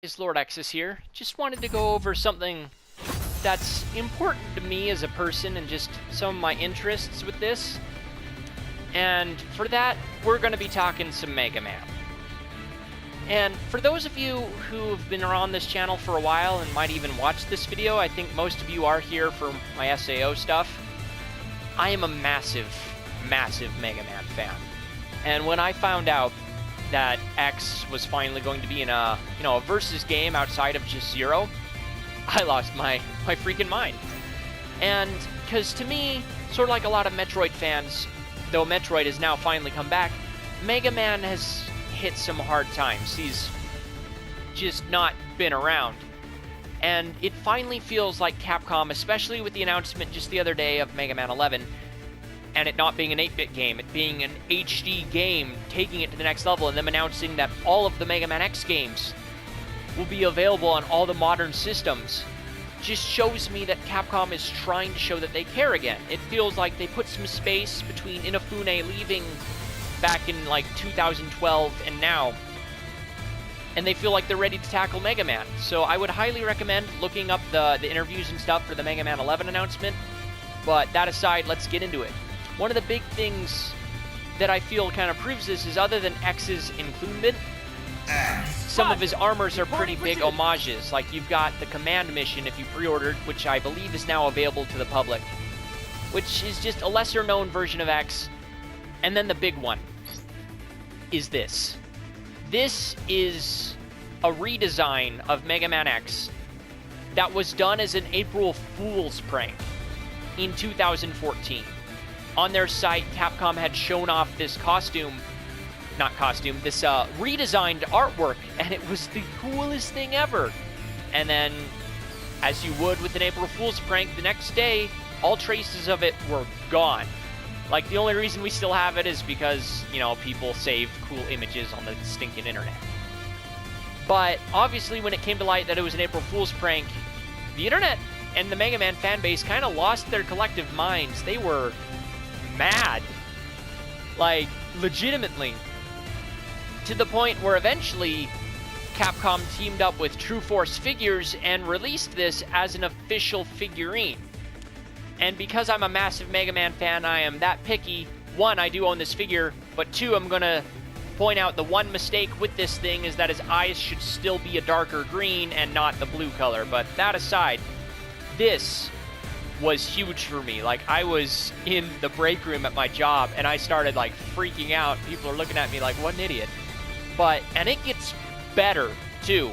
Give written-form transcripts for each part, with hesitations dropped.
guys, Lord Exis here. Just wanted to go over something that's important to me as a person and just some of my interests with this. And for that, we're going to be talking some Mega Man. And for those of you who have been around this channel for a while and might even watch this video, I think most of you are here for my SAO stuff. I am a massive, massive Mega Man fan. And when I found out that X was finally going to be in a versus game outside of just Zero, I lost my freaking mind. And because to me, sort of like a lot of Metroid fans, though Metroid has now finally come back, Mega Man has hit some hard times. He's just not been around. And it finally feels like Capcom, especially with the announcement just the other day of Mega Man 11, and it not being an 8-bit game, it being an HD game, taking it to the next level, and them announcing that all of the Mega Man X games will be available on all the modern systems, just shows me that Capcom is trying to show that they care again. It feels like they put some space between Inafune leaving back in like 2012 and now, and they feel like they're ready to tackle Mega Man. So I would highly recommend looking up the interviews and stuff for the Mega Man 11 announcement. But that aside, let's get into it. One of the big things that I feel kind of proves this is, other than X's inclusion, some of his armors are pretty big homages. Like, you've got the command mission if you pre-ordered, which I believe is now available to the public, which is just a lesser known version of X. And then the big one is this. This is a redesign of Mega Man X that was done as an April Fool's prank in 2014. On their site, Capcom had shown off this redesigned artwork, and it was the coolest thing ever. And then, as you would with an April Fool's prank, the next day, all traces of it were gone. Like, the only reason we still have it is because, people save cool images on the stinking internet. But, obviously, when it came to light that it was an April Fool's prank, the internet and the Mega Man fanbase kind of lost their collective minds. They were mad. Like, legitimately. To the point where eventually Capcom teamed up with True Force Figures and released this as an official figurine. And because I'm a massive Mega Man fan, I am that picky. One, I do own this figure, but two, I'm gonna point out the one mistake with this thing is that his eyes should still be a darker green and not the blue color. But that aside, this was huge for me. Like, I was in the break room at my job and I started like freaking out. People are looking at me like, what an idiot. And it gets better too.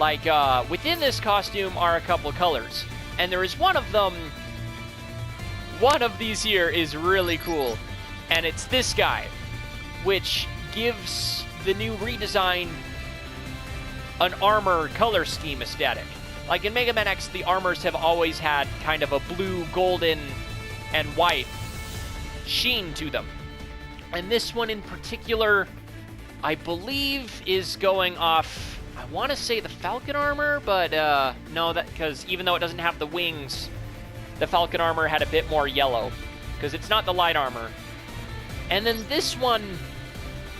Like, within this costume are a couple of colors, and there is one of them. One of these here is really cool, and it's this guy, which gives the new redesign an armor color scheme aesthetic. Like in Mega Man X, the armors have always had kind of a blue, golden, and white sheen to them. And this one in particular, I believe, is going off, I want to say the Falcon armor, but no, because even though it doesn't have the wings, the Falcon armor had a bit more yellow, because it's not the light armor. And then this one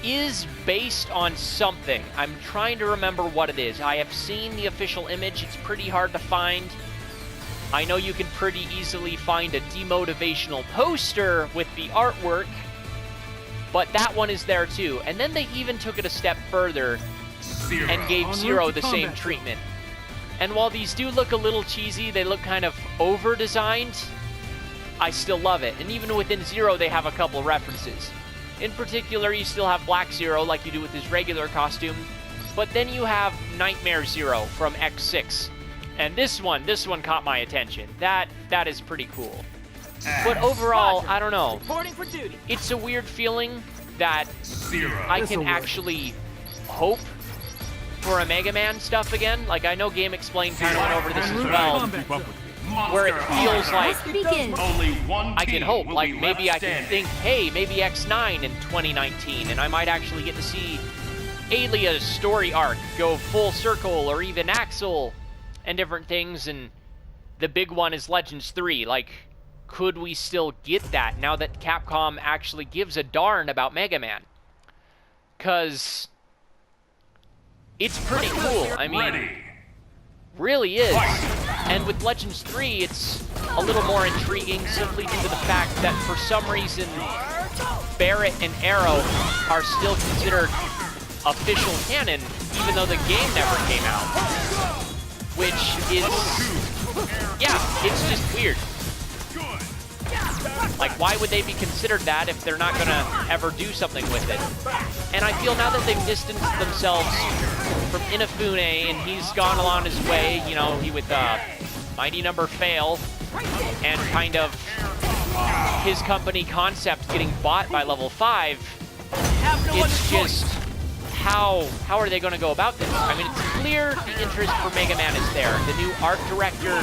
is based on something. I'm trying to remember what it is. I have seen the official image. It's pretty hard to find. I know you can pretty easily find a demotivational poster with the artwork, but that one is there too. And then they even took it a step further and gave Zero the same treatment. And while these do look a little cheesy, they look kind of over-designed, I still love it. And even within Zero, they have a couple references. In particular, you still have Black Zero like you do with his regular costume, but then you have Nightmare Zero from X6. And this one caught my attention. That is pretty cool. But overall, Roger. I don't know. Reporting for duty. It's a weird feeling that I can actually hope for a Mega Man stuff again. Like, I know Game Explained kind of went over this as well, where it feels like I can hope. Like, maybe I can think, hey, maybe X9 in 2019, and I might actually get to see Alia's story arc go full circle, or even Axel and different things. And the big one is Legends 3. Like, could we still get that now that Capcom actually gives a darn about Mega Man? Because it's pretty cool. I mean, really is. And with Legends 3, it's a little more intriguing simply due to the fact that for some reason, Barret and Arrow are still considered official canon, even though the game never came out. Which is, yeah, it's just weird. Like, why would they be considered that if they're not gonna ever do something with it? And I feel now that they've distanced themselves from Inafune and he's gone along his way, you know, he with Mighty Number Fail and kind of his company Concept getting bought by Level 5, it's just, how are they gonna go about this? I mean, it's clear the interest for Megaman is there. The new art director,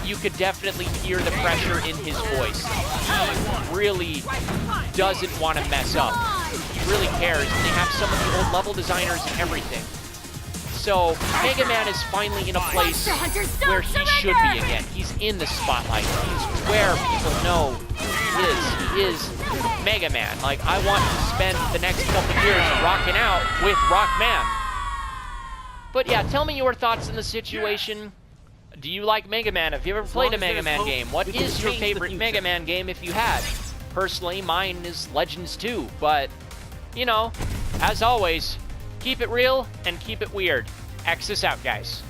you could definitely hear the pressure in his voice. He really doesn't want to mess up. He really cares, and they have some of the old level designers and everything. So Megaman is finally in a place where he should be again. He's in the spotlight. He's where people know who he is. He is Megaman. Like, I want to spend the next couple years rocking out with Rockman. But yeah, tell me your thoughts on the situation. Do you like Mega Man? Have you ever played a Mega Man game? What is your favorite Mega Man game if you had? Personally, mine is Legends 2, but, you know, as always, keep it real and keep it weird. X us out, guys.